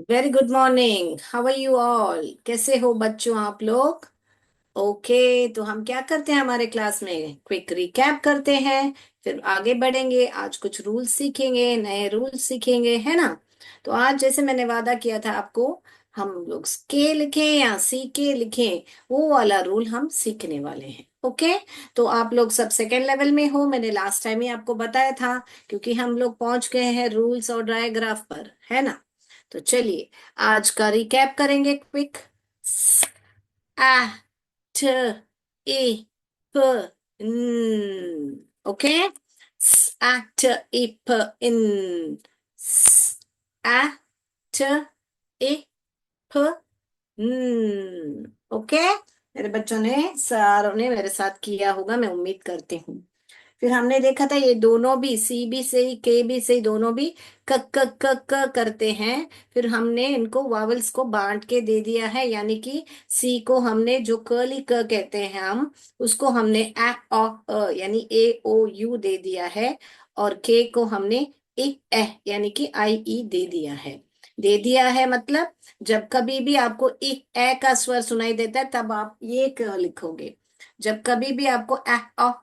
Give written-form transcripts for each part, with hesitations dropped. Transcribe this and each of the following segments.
Very good morning. How are you all? कैसे हो बच्चों आप लोग? ओके। तो हम क्या करते हैं हमारे क्लास में? क्विक रिकैप करते हैं, फिर आगे बढ़ेंगे। आज कुछ रूल्स सीखेंगे, नए रूल्स सीखेंगे, है ना? तो आज जैसे मैंने वादा किया था आपको, हम लोग के लिखें या सी के लिखें, वो वाला रूल हम सीखने वाले हैं। ओके। तो आप लोग सब सेकेंड लेवल में हो, मैंने लास्ट टाइम ही आपको बताया था, क्योंकि हम लोग पहुंच गए हैं रूल्स और डायग्राफ पर, है ना? तो चलिए आज का रिकैप करेंगे क्विक। आ ट ए प ओके। आ ट ए प इन। आ ट ए प ओके। मेरे बच्चों ने, सारों ने मेरे साथ किया होगा, मैं उम्मीद करती हूँ। फिर हमने देखा था ये दोनों भी, सी भी सही के भी सही, दोनों भी क क क क करते हैं। फिर हमने इनको वावल्स को बांट के दे दिया है, यानी कि सी को हमने जो कर्ली क कहते हैं हम, उसको हमने ए ओ यानी ए ओ यू दे दिया है। और के को हमने ए यानी कि आई ई दे दिया है। दे दिया है मतलब जब कभी भी आपको ए का स्वर सुनाई देता है तब आप ये क लिखोगे। जब कभी भी आपको अ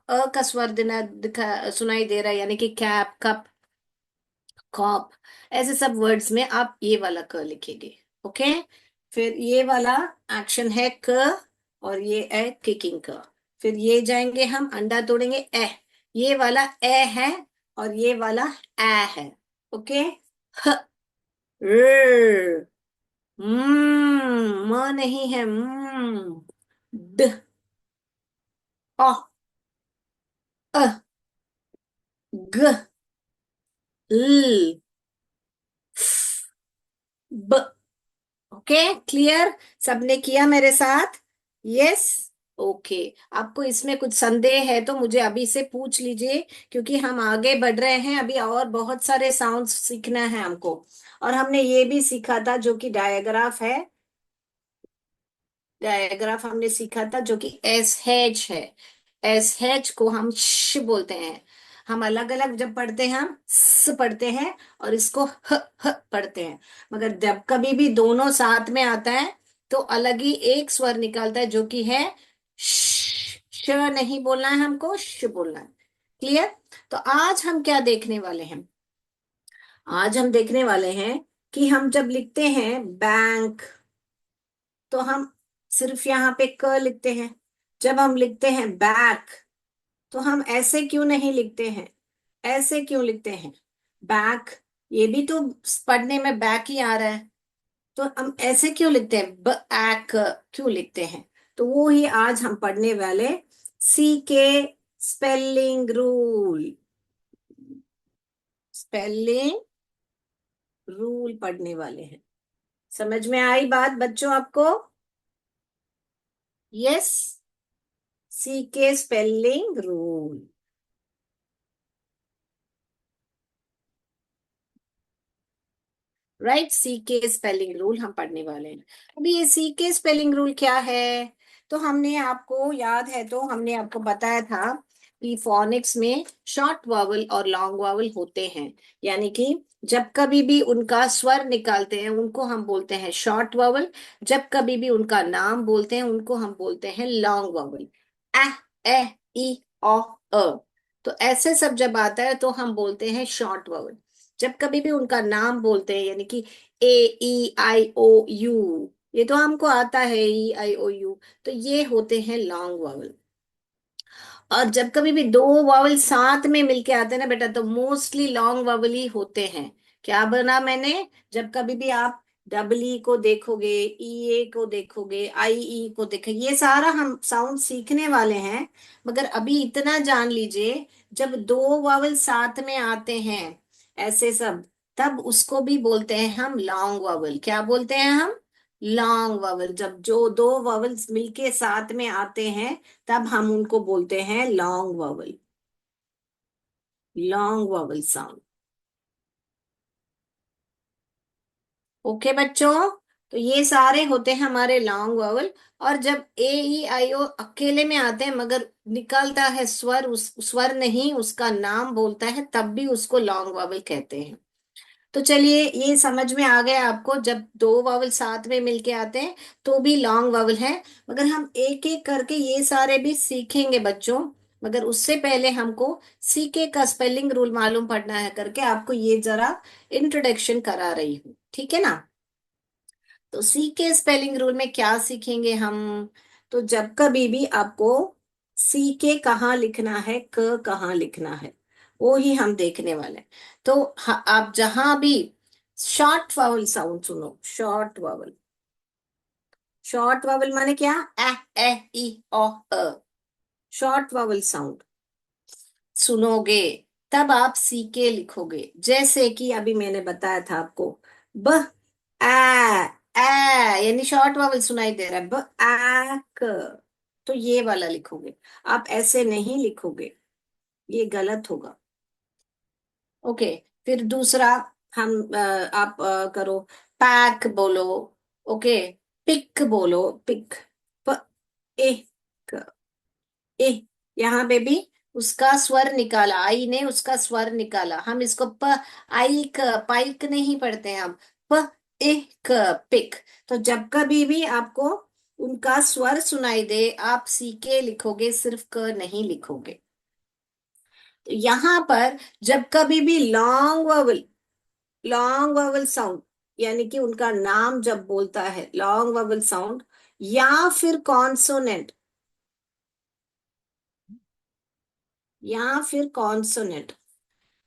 का स्वर देना दिखा सुनाई दे रहा है, यानी कि कैप, कप, कॉप, ऐसे सब वर्ड्स में आप ये वाला क लिखेंगे। ओके। फिर ये वाला एक्शन है क, और ये है किकिंग क। फिर ये जाएंगे हम अंडा तोड़ेंगे ए, ये वाला ए है, और ये वाला ए है। ओके। ह र, म नहीं है, ड, अ, अ, ग, ल, ब। Okay, clear? सबने किया मेरे साथ? यस। ओके। आपको इसमें कुछ संदेह है तो मुझे अभी से पूछ लीजिए, क्योंकि हम आगे बढ़ रहे हैं अभी, और बहुत सारे साउंड्स सीखना है हमको। और हमने ये भी सीखा था जो कि डायग्राफ है, डायग्राफ हमने सीखा था जो कि एस एच है। एस एच को हम श बोलते हैं। हम अलग अलग जब पढ़ते हैं हम स पढ़ते हैं, और इसको ह पढ़ते हैं। मगर जब कभी भी दोनों साथ में आता है तो अलग ही एक स्वर निकलता है, जो कि है श नहीं बोलना है हमको, श बोलना है। क्लियर? तो आज हम क्या देखने वाले हैं? आज हम देखने वाले हैं कि हम जब लिखते हैं बैंक, तो हम सिर्फ यहाँ पे क लिखते हैं। जब हम लिखते हैं बैक, तो हम ऐसे क्यों नहीं लिखते हैं? ऐसे क्यों लिखते हैं? बैक, ये भी तो पढ़ने में बैक ही आ रहा है। तो हम ऐसे क्यों लिखते हैं, बैक क्यों लिखते हैं? तो वो ही आज हम पढ़ने वाले, सी के स्पेलिंग रूल, स्पेलिंग रूल पढ़ने वाले हैं। समझ में आई बात बच्चों आपको? यस। सी के स्पेलिंग रूल। राइट, सी के स्पेलिंग रूल हम पढ़ने वाले हैं। अभी ये सी के स्पेलिंग रूल क्या है? तो हमने आपको याद है, तो हमने आपको बताया था कि फोनिक्स में शॉर्ट वावल और लॉन्ग वावल होते हैं। यानी कि जब कभी भी उनका स्वर निकालते हैं उनको हम बोलते हैं शॉर्ट वावल। जब कभी भी उनका नाम बोलते हैं उनको हम बोलते हैं लॉन्ग वावल। अ, ए, ई, ओ, अ। तो ऐसे सब जब आता है तो हम बोलते हैं शॉर्ट वावल। जब कभी भी उनका नाम बोलते हैं, यानी कि ए, ई, आई, ओ, यू, ये तो हमको आता है, ई, आई, ओ, यू, तो ये होते हैं लॉन्ग वावल। और जब कभी भी दो वावल साथ में मिलके आते हैं ना बेटा, तो मोस्टली लॉन्ग वावल ही होते हैं। क्या बना मैंने? जब कभी भी आप डबल ई को देखोगे, ई ए को देखोगे, आई ई को देखोगे, ये सारा हम साउंड सीखने वाले हैं। मगर अभी इतना जान लीजिए, जब दो वावल साथ में आते हैं ऐसे सब, तब उसको भी बोलते हैं हम लॉन्ग वावल। क्या बोलते हैं हम? Long vowel. जब जो दो वावल्स मिलके साथ में आते हैं, तब हम उनको बोलते हैं long vowel, long vowel sound. Okay बच्चों? तो ये सारे होते हैं हमारे लॉन्ग वावल। और जब ए ई आई ओ अकेले में आते हैं, मगर निकलता है स्वर, उस स्वर नहीं उसका नाम बोलता है, तब भी उसको लॉन्ग वावल कहते हैं। तो चलिए ये समझ में आ गया आपको, जब दो वावल साथ में मिलके आते हैं तो भी लॉन्ग वावल है। मगर हम एक एक करके ये सारे भी सीखेंगे बच्चों। मगर उससे पहले हमको सीके का स्पेलिंग रूल मालूम पड़ना है करके आपको ये जरा इंट्रोडक्शन करा रही हूँ, ठीक है ना। तो सी के स्पेलिंग रूल में क्या सीखेंगे हम। तो जब कभी भी आपको सी के कहाँ लिखना है, क कहाँ लिखना है, वो ही हम देखने वाले हैं। तो आप जहां भी शॉर्ट वावल साउंड सुनो, शॉर्ट वावल, शॉर्ट वावल माने क्या, ए ई ओ अ, शॉर्ट वावल साउंड सुनोगे तब आप सी के लिखोगे। जैसे कि अभी मैंने बताया था आपको, ब आ यानी शॉर्ट वावल सुनाई दे रहा है, ब आ क, तो ये वाला लिखोगे। आप ऐसे नहीं लिखोगे, ये गलत होगा। ओके। फिर दूसरा, हम आप करो, पैक बोलो। ओके। पिक बोलो, पिक, प ए क, ए, यहाँ पे भी उसका स्वर निकाला, आई ने उसका स्वर निकाला। हम इसको प आई क पाइक नहीं पढ़ते हैं हम, प ए क पिक। तो जब कभी भी आपको उनका स्वर सुनाई दे आप सीके लिखोगे, सिर्फ क नहीं लिखोगे। तो यहाँ पर जब कभी भी लॉन्ग वोवल साउंड, यानी कि उनका नाम जब बोलता है लॉन्ग वोवल साउंड, या फिर कॉन्सोनेंट, या फिर कॉन्सोनेंट,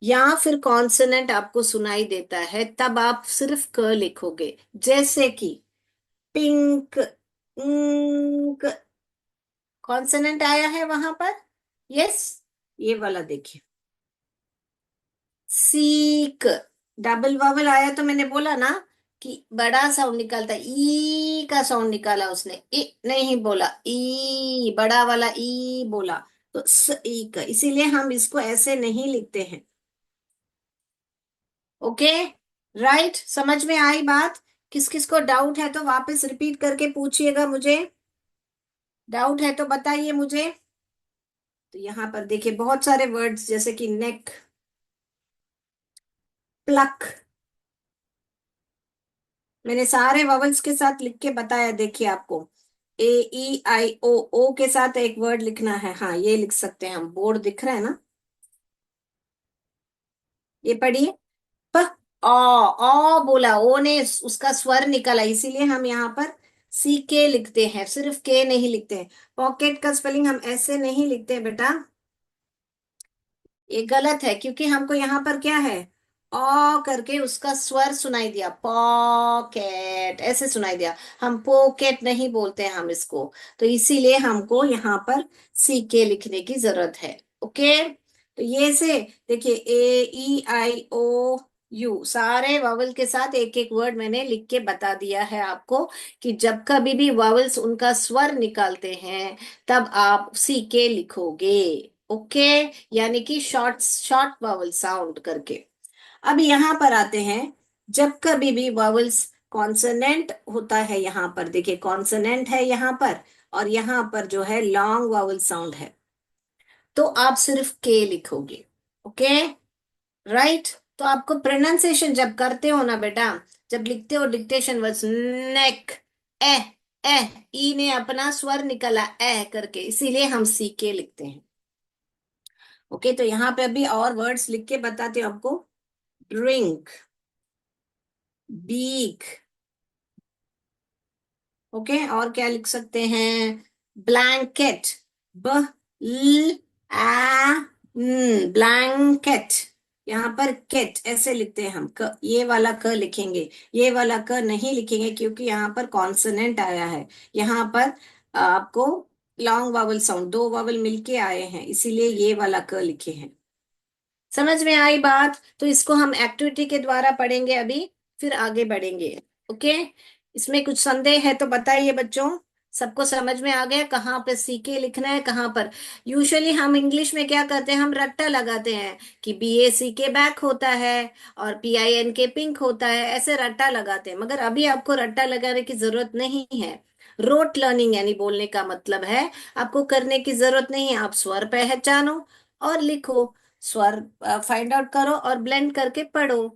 या फिर कॉन्सोनेंट आपको सुनाई देता है तब आप सिर्फ क लिखोगे। जैसे कि पिंक, इंक, कॉन्सोनेंट आया है वहां पर, यस। ये वाला देखिए, सीक, डबल वावल आया तो मैंने बोला ना कि बड़ा साउंड निकालता, ई का साउंड निकाला उसने, ई नहीं बोला, ई बड़ा वाला ई बोला। तो स ई का, इसीलिए हम इसको ऐसे नहीं लिखते हैं। ओके, राइट, समझ में आई बात। किस किस को डाउट है तो वापस रिपीट करके पूछिएगा मुझे, डाउट है तो बताइए मुझे। तो यहाँ पर देखिए बहुत सारे वर्ड्स, जैसे कि नेक, प्लक, मैंने सारे वॉवल्स के साथ लिख के बताया। देखिए आपको ए ई आई ओ के साथ एक वर्ड लिखना है, हाँ ये लिख सकते हैं हम, बोर्ड दिख रहा है ना, ये पढ़िए, प ओ बोला, ओ ने उसका स्वर निकाला, इसीलिए हम यहाँ पर सी के लिखते हैं, सिर्फ के नहीं लिखते हैं। पॉकेट का स्पेलिंग हम ऐसे नहीं लिखते हैं बेटा, ये गलत है, क्योंकि हमको यहाँ पर क्या है, ओ करके उसका स्वर सुनाई दिया, पॉकेट ऐसे सुनाई दिया, हम पॉकेट नहीं बोलते हैं हम इसको। तो इसीलिए हमको यहाँ पर सी के लिखने की जरूरत है। ओके, तो ये से देखिए, ए ई आई ओ यू सारे वावल के साथ एक एक वर्ड मैंने लिख के बता दिया है आपको, कि जब कभी भी वावल्स उनका स्वर निकालते हैं तब आप सी के लिखोगे। ओके, यानी कि शॉर्ट शॉर्ट वावल साउंड करके। अब यहाँ पर आते हैं, जब कभी भी वावल्स कॉन्सोनेंट होता है, यहाँ पर देखिए कॉन्सोनेंट है यहाँ पर, और यहाँ पर जो है लॉन्ग वावल साउंड है, तो आप सिर्फ के लिखोगे। Okay, right. तो आपको प्रोनाउंसिएशन जब करते हो ना बेटा, जब लिखते हो डिक्टेशन वर्ड्स, नेक, ए ए, ई ने अपना स्वर निकाला ए करके, इसीलिए हम सी के लिखते हैं। ओके, तो यहाँ पे अभी और वर्ड्स लिख के बताते हो आपको, ड्रिंक, बीक, ओके, और क्या लिख सकते हैं, ब्लैंकेट, ब ल आ ब्लैंकेट, यहाँ पर केट ऐसे लिखते हैं हम, ये वाला क लिखेंगे, ये वाला क नहीं लिखेंगे, क्योंकि यहाँ पर कॉन्सोनेंट आया है। यहाँ पर आपको लॉन्ग वावल साउंड, दो वावल मिलके आए हैं, इसीलिए ये वाला क लिखे हैं। समझ में आई बात। तो इसको हम एक्टिविटी के द्वारा पढ़ेंगे अभी, फिर आगे बढ़ेंगे। ओके, इसमें कुछ संदेह है तो बताइए बच्चों, सबको समझ में आ गया कहाँ पे सीके लिखना है कहाँ पर। यूजुअली हम इंग्लिश में क्या करते हैं, हम रट्टा लगाते हैं कि बी ए सी के बैक होता है और पी आई एन के पिंक होता है, ऐसे रट्टा लगाते हैं। मगर अभी आपको रट्टा लगाने की जरूरत नहीं है। रोट लर्निंग यानी बोलने का मतलब है, आपको करने की जरूरत नहीं है, आप स्वर पहचानो और लिखो, स्वर फाइंड आउट करो और ब्लेंड करके पढ़ो।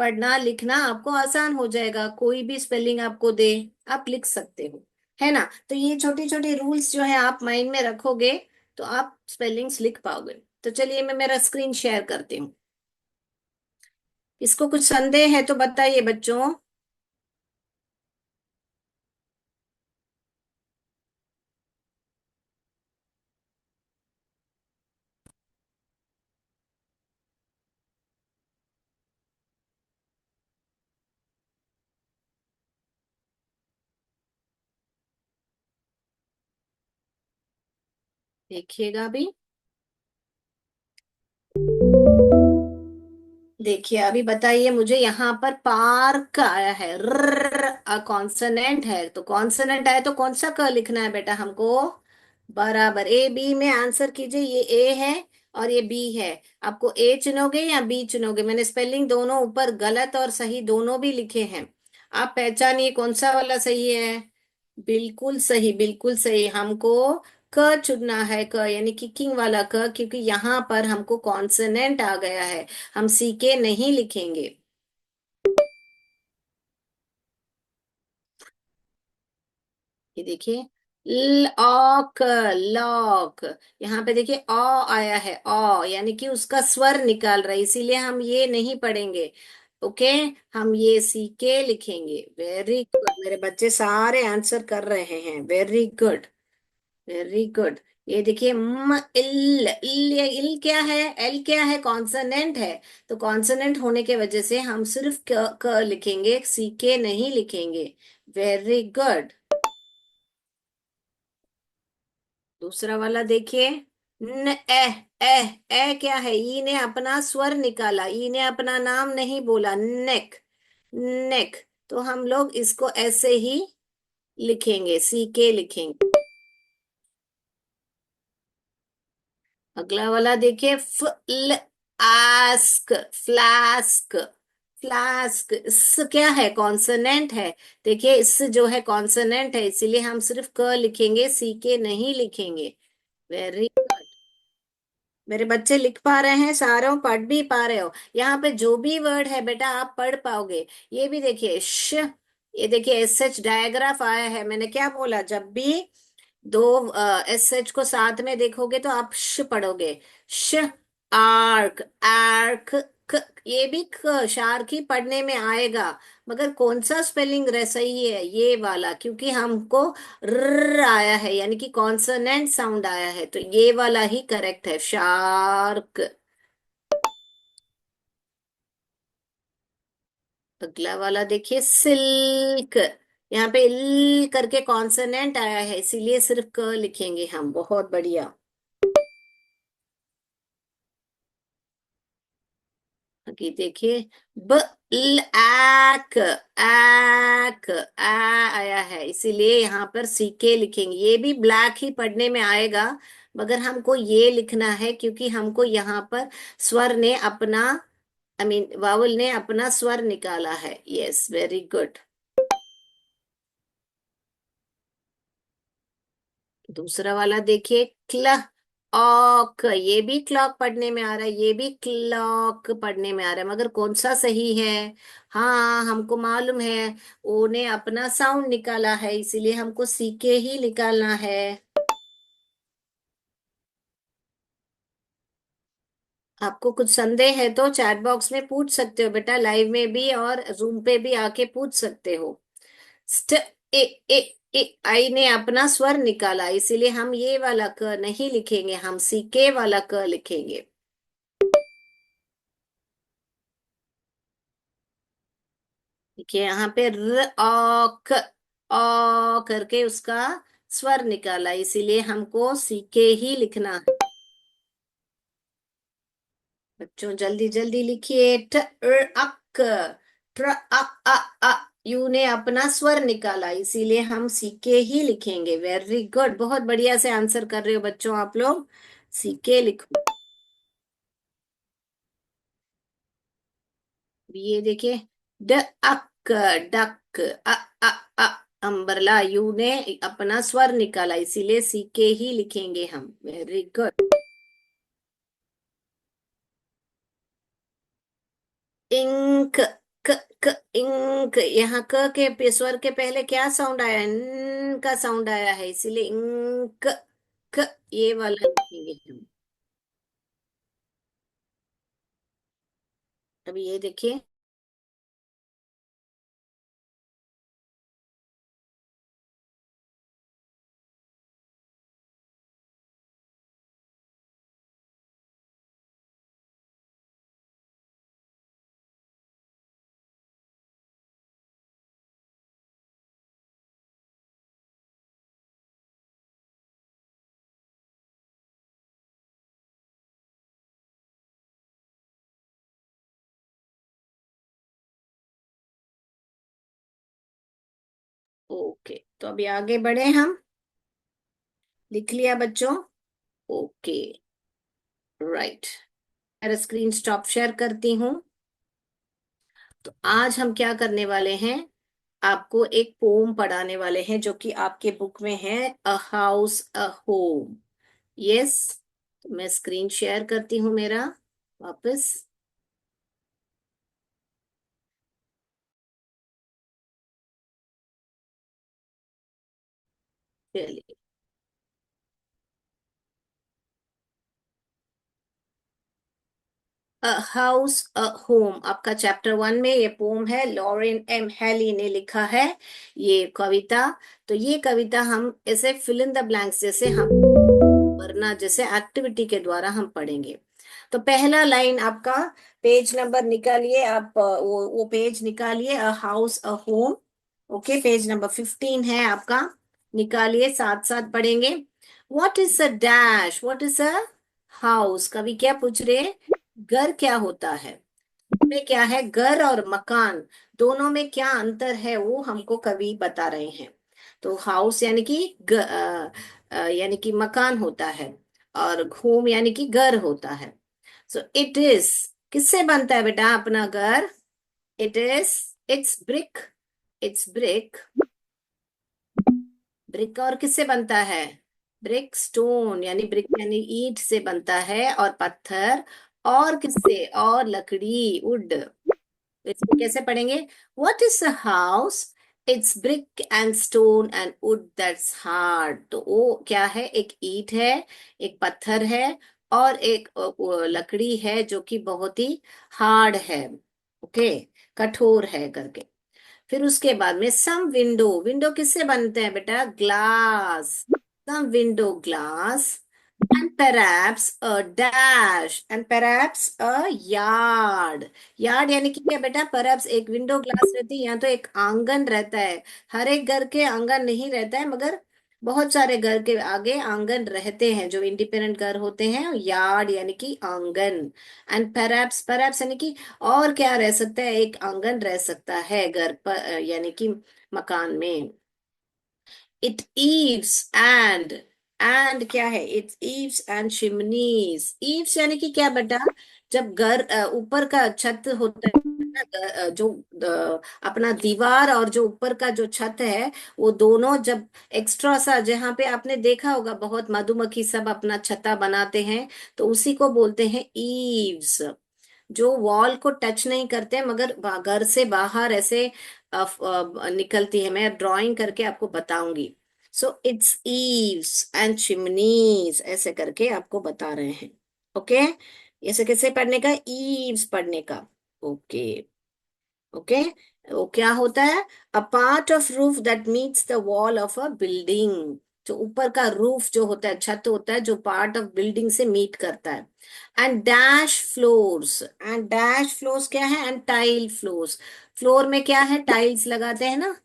पढ़ना लिखना आपको आसान हो जाएगा, कोई भी स्पेलिंग आपको दे आप लिख सकते हो, है ना। तो ये छोटी छोटी रूल्स जो है आप माइंड में रखोगे तो आप स्पेलिंग्स लिख पाओगे। तो चलिए मैं मेरा स्क्रीन शेयर करती हूँ। इसको कुछ संदेह है तो बताइए बच्चों। देखिएगा अभी। देखिए अभी बताइए मुझे, यहाँ पर पार्क आया है, र कॉन्सोनेंट है, तो कॉन्सोनेंट आया तो कौन सा क लिखना है बेटा हमको? बराबर ए बी में आंसर कीजिए। ये ए है और ये बी है। आपको ए चुनोगे या बी चुनोगे? मैंने स्पेलिंग दोनों ऊपर गलत और सही दोनों भी लिखे हैं। आप पहचानिए कौन सा वाला सही है। बिल्कुल सही, बिल्कुल सही। हमको क चुनना है, क यानी किकिंग वाला क, क्योंकि यहाँ पर हमको कॉन्सोनेंट आ गया है। हम सी के नहीं लिखेंगे। ये देखिए, लॉक, लॉक। यहाँ पे देखिए अ आया है, अ यानी कि उसका स्वर निकाल रहा है, इसीलिए हम ये नहीं पढ़ेंगे। ओके, हम ये सी के लिखेंगे। वेरी गुड, मेरे बच्चे सारे आंसर कर रहे हैं, वेरी गुड, वेरी गुड। ये देखिए म इल, इल क्या है, एल क्या है? कॉन्सोनेंट है। तो कॉन्सोनेंट होने के वजह से हम सिर्फ क लिखेंगे, सी के नहीं लिखेंगे। Very good. दूसरा वाला देखिए, न ए, ए, ए क्या है? ई ने अपना स्वर निकाला, ई ने अपना नाम नहीं बोला, नेक, नेक। तो हम लोग इसको ऐसे ही लिखेंगे, सी के लिखेंगे। अगला वाला देखिए, फ्ल आस्क, फ्लास्क, फ्लास्क। इस क्या है? कॉन्सोनेंट है। देखिए इस जो है कॉन्सोनेंट है, इसीलिए हम सिर्फ क लिखेंगे, सी के नहीं लिखेंगे। Very good. मेरे बच्चे लिख पा रहे हैं, सारों पढ़ भी पा रहे हो। यहाँ पे जो भी वर्ड है बेटा आप पढ़ पाओगे। ये भी देखिए श, ये देखिए एस एच डायग्राफ आया है। मैंने क्या बोला? जब भी दो एस एच को साथ में देखोगे तो आप श पढ़ोगे। श, आर्क, आर्क। क, ये भी क शार्क ही पढ़ने में आएगा। मगर कौन सा स्पेलिंग रह सही है? ये वाला, क्योंकि हमको र आया है, यानी कि कॉन्सोनेंट साउंड आया है, तो ये वाला ही करेक्ट है, शार्क। अगला वाला देखिए, सिल्क। यहाँ पे इल करके कॉन्सोनेंट आया है, इसीलिए सिर्फ क लिखेंगे हम। बहुत बढ़िया। आगे देखिए, ब ल आक, आक, आ आया है, इसीलिए यहाँ पर सीके लिखेंगे। ये भी ब्लैक ही पढ़ने में आएगा, मगर हमको ये लिखना है क्योंकि हमको यहाँ पर स्वर ने अपना, आई मीन वावल ने अपना स्वर निकाला है। Yes, very good. दूसरा वाला देखिए, क्ल ऑक। ये भी क्लॉक पढ़ने में आ रहा है, ये भी क्लॉक पढ़ने में आ रहा है, मगर कौन सा सही है? हाँ हमको मालूम है, ओ ने अपना साउंड निकाला है, इसीलिए हमको सीके ही निकालना है। आपको कुछ संदेह है तो चैट बॉक्स में पूछ सकते हो बेटा, लाइव में भी और जूम पे भी आके पूछ सकते हो। स्ट, ए, ए, ए, आई ने अपना स्वर निकाला, इसीलिए हम ये वाला क नहीं लिखेंगे, हम सीके वाला क लिखेंगे। देखिए यहाँ पे र औक, औ करके उसका स्वर निकाला, इसीलिए हमको सीके ही लिखना है। बच्चों जल्दी जल्दी लिखिए, ट अक, ट्र अ अ। यू ने अपना स्वर निकाला, इसीलिए हम सीके ही लिखेंगे। वेरी गुड, बहुत बढ़िया से आंसर कर रहे हो बच्चों आप लोग। सीके लिखो। ये देखिए, ड अक, duck, a a a. अम्बरला, you ने अपना स्वर निकाला, इसीलिए सीके ही लिखेंगे हम। Very good. इंक, क, क इंक, यहाँ क के स्वर के पहले क्या साउंड आया, न का साउंड आया है, इसीलिए इंक, क, ये वाला लिखेंगे हम। अभी ये देखिए। ओके, तो अभी आगे बढ़े हम। लिख लिया बच्चों? Okay, right. मेरा स्क्रीन स्टॉप शेयर करती हूँ। तो आज हम क्या करने वाले हैं, आपको एक पोम पढ़ाने वाले हैं जो कि आपके बुक में है, a house a home. Yes, तो मैं स्क्रीन शेयर करती हूँ मेरा वापस। चलिए, अ हाउस अ होम आपका चैप्टर 1 में ये पोम है, लॉरेन एम हैली ने लिखा है ये कविता। तो ये कविता हम ऐसे फिल इन द ब्लैंक्स जैसे हम वरना जैसे एक्टिविटी के द्वारा हम पढ़ेंगे। तो पहला लाइन आपका, पेज नंबर निकालिए आप, वो पेज निकालिए, a house a home. Okay, page number 15 है आपका। निकालिए, साथ साथ पढ़ेंगे। What is a dash, what is a house, कवि क्या पूछ रहे हैं, घर क्या होता है, में क्या है, घर और मकान दोनों में क्या अंतर है वो हमको कवि बता रहे हैं। तो हाउस यानी कि यानी कि मकान होता है, और होम यानी कि घर होता है। सो इट इज, किससे बनता है बेटा अपना घर, it is, it's brick, it's brick, brick और किससे बनता है, ब्रिक स्टोन, यानी ब्रिक यानी ईंट से बनता है, और पत्थर, और किससे, और लकड़ी, वुड। इसको कैसे पढ़ेंगे, what is a house, it's brick and stone and would that's hard. तो वो क्या है, एक ईंट है, एक पत्थर है, और एक वो लकड़ी है जो कि बहुत ही हार्ड है। ओके, कठोर है करके। फिर उसके बाद में सम विंडो, विंडो किससे बनते हैं बेटा, glass, some window glass, and perhaps a dash and perhaps a yard। Yard यानी कि क्या बेटा, perhaps एक विंडो ग्लास रहती है, या तो एक आंगन रहता है। हर एक घर के आंगन नहीं रहता है, मगर बहुत सारे घर के आगे आंगन रहते हैं जो इंडिपेंडेंट घर होते हैं, यार्ड यानी कि आंगन। एंड perhaps, perhaps यानी कि और क्या रह सकता है, एक आंगन रह सकता है घर पर, यानी कि मकान में। इट ईव्स एंड क्या है, it eaves and chimneys. Eaves यानी कि क्या बेटा, जब घर ऊपर का छत होता है ना, जो अपना दीवार और जो ऊपर का जो छत है, वो दोनों जब एक्स्ट्रा सा, जहाँ पे आपने देखा होगा बहुत मधुमक्खी सब अपना छत्ता बनाते हैं, तो उसी को बोलते हैं ईव्स। जो वॉल को टच नहीं करते मगर घर से बाहर ऐसे निकलती है। मैं ड्राइंग करके आपको बताऊंगी। So it's eaves and chimneys, ऐसे करके आपको बता रहे हैं। ओके, ऐसे कैसे पढ़ने का, ईव्स पढ़ने का। Okay, okay. वो क्या होता है, a part of roof that meets the wall of a building. जो ऊपर का रूफ जो होता है, छत होता है, जो पार्ट ऑफ बिल्डिंग से मीट करता है। And dash floors, and dash floors क्या है, एंड टाइल फ्लोर्स, फ्लोर में क्या है, टाइल्स लगाते हैं ना,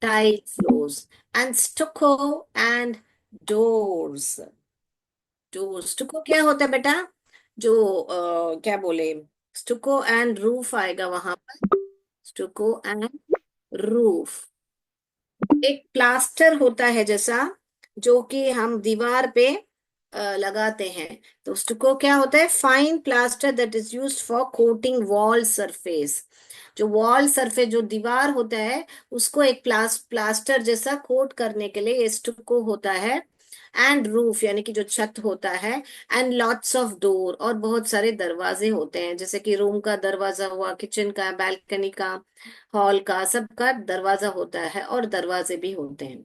tile floors. And stucco and doors, doors, stucco क्या होता है बेटा, जो क्या बोले, स्टुको एंड रूफ आएगा वहां पर, स्टुको एंड रूफ। एक प्लास्टर होता है जैसा, जो कि हम दीवार पे लगाते हैं। तो स्टुको क्या होता है, fine plaster that is used for coating wall surface. जो वॉल सरफेस, जो दीवार होता है, उसको एक प्लास्टर जैसा कोट करने के लिए ये स्टुको होता है। एंड रूफ यानी कि जो छत होता है, एंड लॉट्स ऑफ डोर और बहुत सारे दरवाजे होते हैं, जैसे कि रूम का दरवाजा हुआ, किचन का, बालकनी का, हॉल का, सबका दरवाजा होता है और दरवाजे भी होते हैं।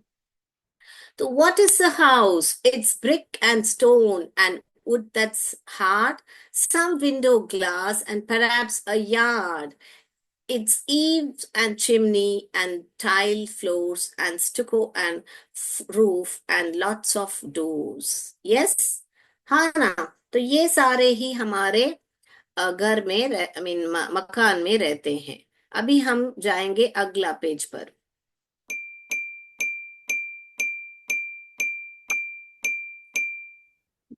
तो what is a house? It's brick and stone and wood that's hard, some window glass and perhaps a yard. It's eaves and chimney and tile floors and stucco and roof and lots of doors. Yes? हाँ ना। तो ये सारे ही हमारे घर में I mean मकान में रहते हैं। अभी हम जाएंगे अगला पेज पर।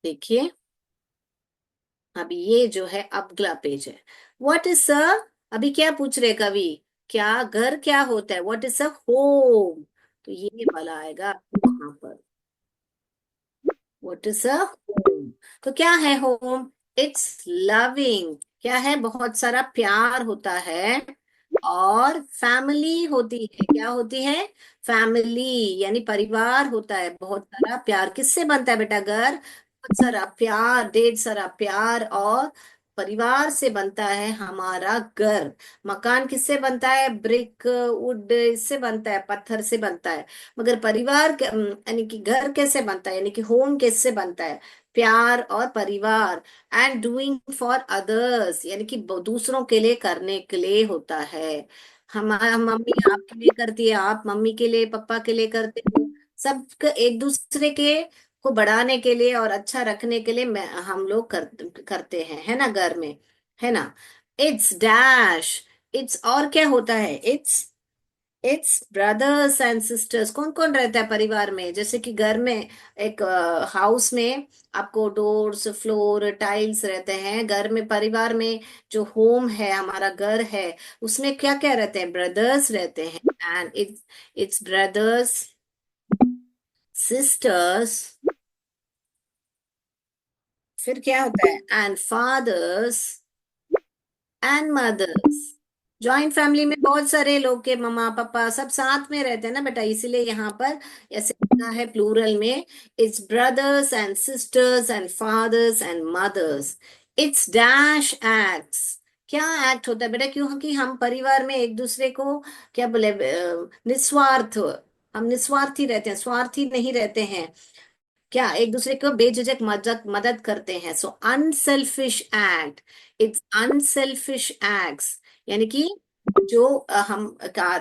देखिए, अभी ये जो है अगला पेज है। व्हाट इज अ, अभी क्या पूछ रहे कवि, क्या घर क्या होता है, व्हाट इज अ होम। तो ये वाला आएगा आपको कहाँ पर, व्हाट इज अ होम। तो क्या है होम, इट्स लविंग, क्या है, बहुत सारा प्यार होता है, और फैमिली होती है, क्या होती है, फैमिली यानी परिवार होता है, बहुत सारा प्यार किससे बनता है बेटा, घर बहुत सारा प्यार, ढेर सारा प्यार और परिवार से बनता है हमारा घर। मकान किससे बनता है, ब्रिक वुड इससे बनता है, पत्थर से बनता है। मगर परिवार यानी कि घर कैसे बनता है, यानी कि होम कैसे बनता है, प्यार और परिवार, एंड डूइंग फॉर अदर्स यानी कि दूसरों के लिए करने के लिए होता है। हमारा मम्मी आपके लिए करती है, आप मम्मी के लिए, पापा के लिए करते हो, सब एक दूसरे के को बढ़ाने के लिए और अच्छा रखने के लिए हम लोग करते हैं, है ना, घर में, है ना। इट्स डैश, इट्स और क्या होता है, इट्स ब्रदर्स एंड सिस्टर्स, कौन कौन रहता है परिवार में, जैसे कि घर में एक हाउस में आपको डोर्स, फ्लोर, टाइल्स रहते हैं, घर में परिवार में जो होम है, हमारा घर है, उसमें क्या क्या रहते हैं, ब्रदर्स रहते हैं, एंड इट्स ब्रदर्स, सिस्टर्स, फिर क्या होता है, and fathers and mothers. Joint family में बहुत सारे लोग के मम्मा पापा सब साथ में रहते हैं ना बेटा, इसीलिए यहाँ पर ऐसे लिखा है प्लूरल में, it's brothers and sisters and fathers and mothers. It's dash acts, क्या एक्ट होता है बेटा, क्योंकि हम परिवार में एक दूसरे को क्या बोले, निस्वार्थ, हम निस्वार्थी रहते हैं, स्वार्थी नहीं रहते हैं, क्या एक दूसरे को बेझिझक मदद मदद करते हैं। So unselfish act, it's unselfish acts, यानी कि जो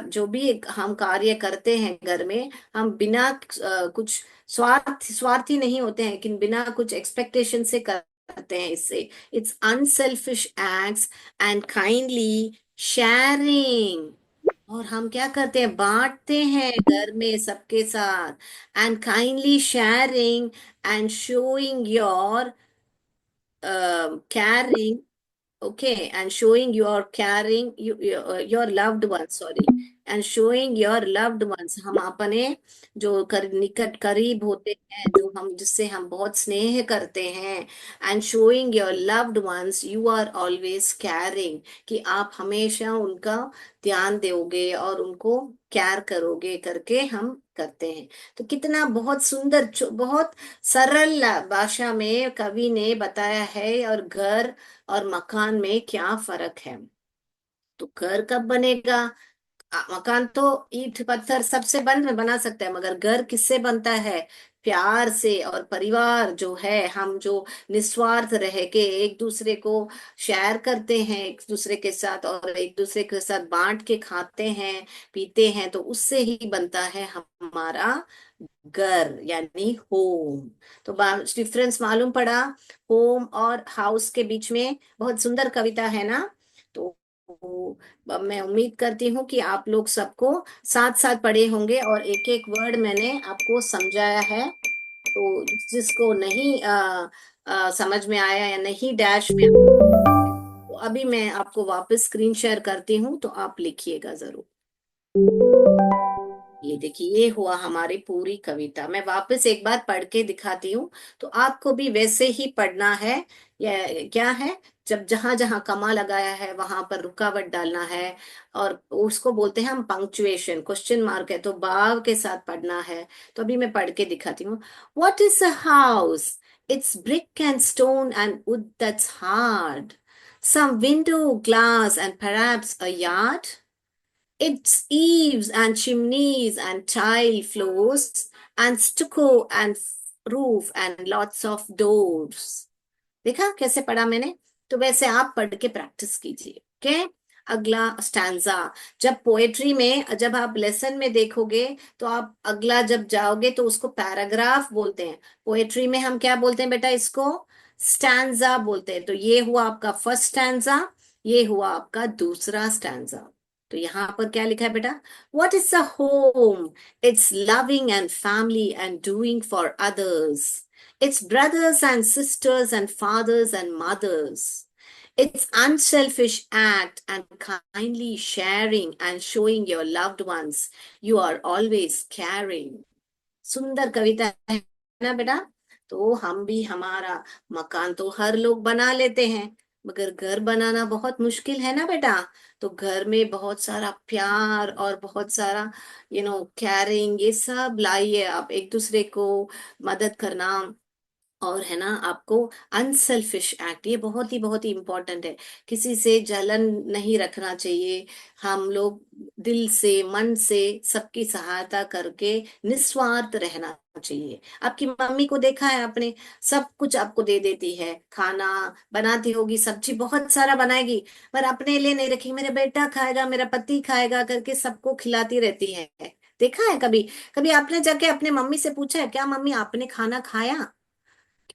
जो भी हम कार्य करते हैं घर में, हम बिना कुछ स्वार्थी नहीं होते हैं, लेकिन बिना कुछ एक्सपेक्टेशन से करते हैं इससे। It's unselfish acts and kindly sharing, और हम क्या करते हैं, बांटते हैं घर में सबके साथ, and kindly sharing and showing your caring, okay, and showing your caring your loved ones, sorry, and showing your loved ones, हम अपने जो निकट करीब होते हैं, जो हम जिससे हम बहुत स्नेह करते हैं, and showing your loved ones you are always caring, कि आप हमेशा उनका ध्यान दोगे और उनको कैर करोगे करके हम करते हैं। तो कितना बहुत सुंदर, बहुत सरल भाषा में कवि ने बताया है, और घर और मकान में क्या फर्क है। तो घर कब बनेगा, मकान तो ईंट पत्थर सबसे बना सकता है, मगर घर किससे बनता है, प्यार से, और परिवार जो है, हम जो निस्वार्थ रह के एक दूसरे को शेयर करते हैं एक दूसरे के साथ, और एक दूसरे के साथ बांट के खाते हैं पीते हैं, तो उससे ही बनता है हमारा घर यानी होम। तो डिफरेंस मालूम पड़ा होम और हाउस के बीच में, बहुत सुंदर कविता है ना। तो अब मैं उम्मीद करती हूँ कि आप लोग सबको साथ साथ पढ़े होंगे, और एक एक वर्ड मैंने आपको समझाया है। तो जिसको नहीं समझ में आया या नहीं डैश में, तो अभी मैं आपको वापस स्क्रीन शेयर करती हूँ, तो आप लिखिएगा जरूर। ये देखिए, ये हुआ हमारी पूरी कविता। मैं वापस एक बार पढ़ के दिखाती हूँ, तो आपको भी वैसे ही पढ़ना है। ये क्या है, जब जहां जहां कमा लगाया है वहां पर रुकावट डालना है, और उसको बोलते हैं हम पंक्चुएशन, क्वेश्चन मार्क है तो भाव के साथ पढ़ना है। तो अभी मैं पढ़ के दिखाती हूँ। What is a house? It's brick and stone and would that's hard, some window glass and perhaps a yard. Its eaves and chimneys and tile floors and stucco and roof and lots of doors. देखा कैसे पढ़ा मैंने? तो वैसे आप पढ़ के practice कीजिए। ओके, अगला स्टैंजा। जब पोएट्री में, जब आप लेसन में देखोगे, तो आप अगला जब जाओगे तो उसको पैराग्राफ बोलते हैं। पोएट्री में हम क्या बोलते हैं बेटा? इसको स्टैंजा बोलते हैं। तो ये हुआ आपका फर्स्ट स्टैंजा, ये हुआ आपका दूसरा स्टैंजा। तो यहाँ पर क्या लिखा है बेटा? What is a home? It's loving and family and doing for others. It's brothers and sisters and fathers and mothers. It's unselfish act and kindly sharing and showing your loved ones you are always caring. सुंदर कविता है ना बेटा? तो हम भी, हमारा मकान तो हर लोग बना लेते हैं, मगर घर बनाना बहुत मुश्किल है ना बेटा। तो घर में बहुत सारा प्यार और बहुत सारा कैरिंग, ये सब लाइए आप, एक दूसरे को मदद करना, और है ना आपको अनसेल्फिश एक्ट, ये बहुत ही इम्पोर्टेंट है। किसी से जलन नहीं रखना चाहिए। हम लोग दिल से, मन से सबकी सहायता करके निस्वार्थ रहना चाहिए। आपकी मम्मी को देखा है आपने, सब कुछ आपको दे देती है, खाना बनाती होगी, सब्जी बहुत सारा बनाएगी, पर अपने लिए नहीं रखी, मेरा बेटा खाएगा, मेरा पति खाएगा करके सबको खिलाती रहती है। देखा है कभी? कभी आपने जाके अपने मम्मी से पूछा है क्या, मम्मी आपने खाना खाया?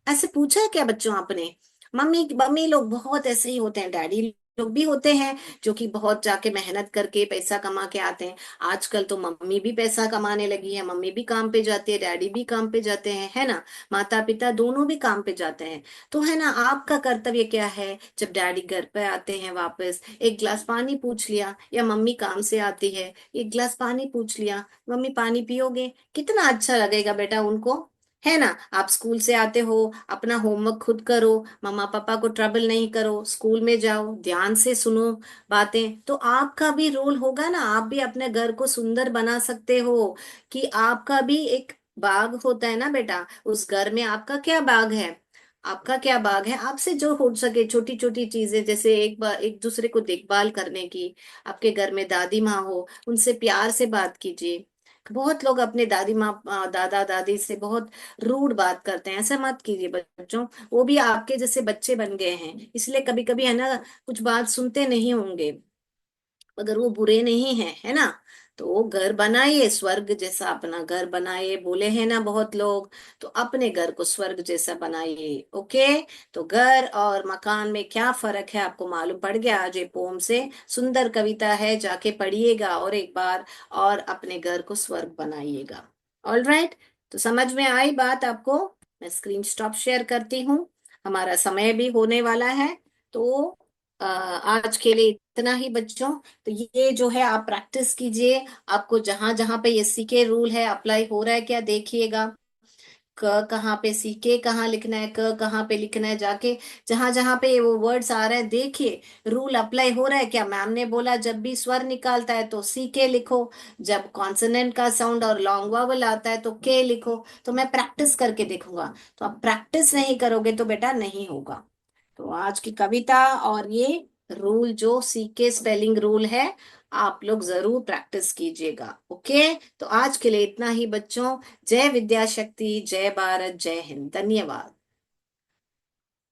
ऐसे पूछा है क्या बच्चों आपने? मम्मी मम्मी लोग बहुत ऐसे ही होते हैं, डैडी लोग भी होते हैं जो कि बहुत जाके मेहनत करके पैसा कमा के आते हैं। आजकल तो मम्मी भी पैसा कमाने लगी है, मम्मी भी काम पे जाती है, डैडी भी काम पे जाते हैं, है ना? माता पिता दोनों भी काम पे जाते हैं। तो है ना, आपका कर्तव्य क्या है? जब डैडी घर पे आते हैं वापस, एक गिलास पानी पूछ लिया, या मम्मी काम से आती है, एक गिलास पानी पूछ लिया, मम्मी पानी पियोगे? कितना अच्छा लगेगा बेटा उनको, है ना? आप स्कूल से आते हो, अपना होमवर्क खुद करो, मम्मा पापा को ट्रबल नहीं करो, स्कूल में जाओ, ध्यान से सुनो बातें, तो आपका भी रोल होगा ना, आप भी अपने घर को सुंदर बना सकते हो। कि आपका भी एक बाग होता है ना बेटा, उस घर में आपका क्या बाग है? आपका क्या बाग है? आपसे जो हो सके छोटी छोटी चीजें, जैसे एक बार एक दूसरे को देखभाल करने की, आपके घर में दादी माँ हो, उनसे प्यार से बात कीजिए। बहुत लोग अपने दादी माँ, दादा दादी से बहुत रूड बात करते हैं, ऐसा मत कीजिए बच्चों। वो भी आपके जैसे बच्चे बन गए हैं, इसलिए कभी कभी है ना, कुछ बात सुनते नहीं होंगे, मगर वो बुरे नहीं हैं, है ना? तो वो घर बनाइए, स्वर्ग जैसा अपना घर बनाइए, बोले हैं ना बहुत लोग। तो अपने घर को स्वर्ग जैसा बनाइए। ओके, तो घर और मकान में क्या फर्क है आपको मालूम पड़ गया आज ये पोम से। सुंदर कविता है, जाके पढ़िएगा और एक बार, और अपने घर को स्वर्ग बनाइएगा। ऑल राइट, तो समझ में आई बात आपको? मैं स्क्रीन स्टॉप शेयर करती हूँ, हमारा समय भी होने वाला है। तो आज के लिए इतना ही बच्चों। तो ये जो है आप प्रैक्टिस कीजिए, आपको जहां जहां पे ये सीके रूल है अप्लाई हो रहा है क्या देखिएगा। क कहाँ पे, सीके कहाँ लिखना है, क कहाँ पे लिखना है, जाके जहां जहां पे वो वर्ड्स आ रहे हैं देखिए, रूल अप्लाई हो रहा है क्या। मैम ने बोला जब भी स्वर निकालता है तो सीके लिखो, जब कॉन्सोनेंट का साउंड और लॉन्ग वावल आता है तो के लिखो। तो मैं प्रैक्टिस करके देखूंगा, तो आप प्रैक्टिस नहीं करोगे तो बेटा नहीं होगा। तो आज की कविता और ये रूल जो सीके स्पेलिंग रूल है, आप लोग जरूर प्रैक्टिस कीजिएगा। ओके, तो आज के लिए इतना ही बच्चों। जय विद्या शक्ति, जय भारत, जय हिंद, धन्यवाद।